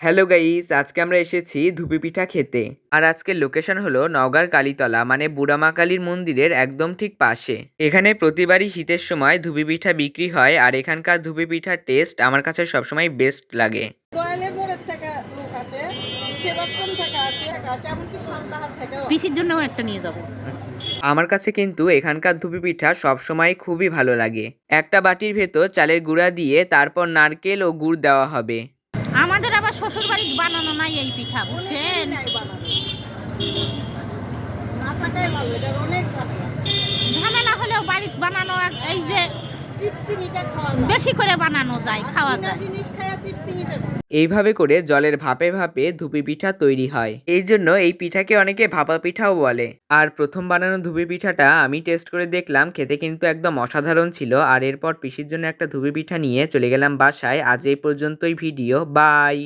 Hello guys, আজকে আমরা এসেছি ধুপি পিঠা খেতে। আর আজকের লোকেশন হলো নওগাঁর কালীতলা, মানে বুড়ামা কালীর মন্দিরের একদম ঠিক পাশে। এখানে প্রতিবারই শীতের সময় ধুপি পিঠা বিক্রি হয়, আর এখানকার ধুপি পিঠার টেস্ট আমার কাছে সবসময় বেস্ট লাগে। পিসির জন্যও একটা নিয়ে যাবো। আমার কাছে কিন্তু এখানকার ধুপি পিঠা সবসময় খুবই ভালো লাগে। একটা বাটির ভেতর চালের গুঁড়া দিয়ে তারপর নারকেল ও গুড় দেওয়া হবে। আমাদের আবার শ্বশুর বাড়ির বানানো নাই এই পিঠা, বুঝছেন? ঝামেলা হলেও বাড়িতে বানানো এই যে বেশি করে বানানো যায়, খাওয়া যায়। এইভাবে করে জলের ভাপে ভাপে ধুপি পিঠা তৈরি হয়, এই জন্য এই পিঠাকে অনেকে ভাপা পিঠাও বলে। আর প্রথম বানানো ধুপি পিঠাটা আমি টেস্ট করে দেখলাম, খেতে কিন্তু একদম অসাধারণ ছিল। আর এরপর পিসির জন্য একটা ধুপি পিঠা নিয়ে চলে গেলাম বাসায়। আজ এই পর্যন্তই ভিডিও, বাই।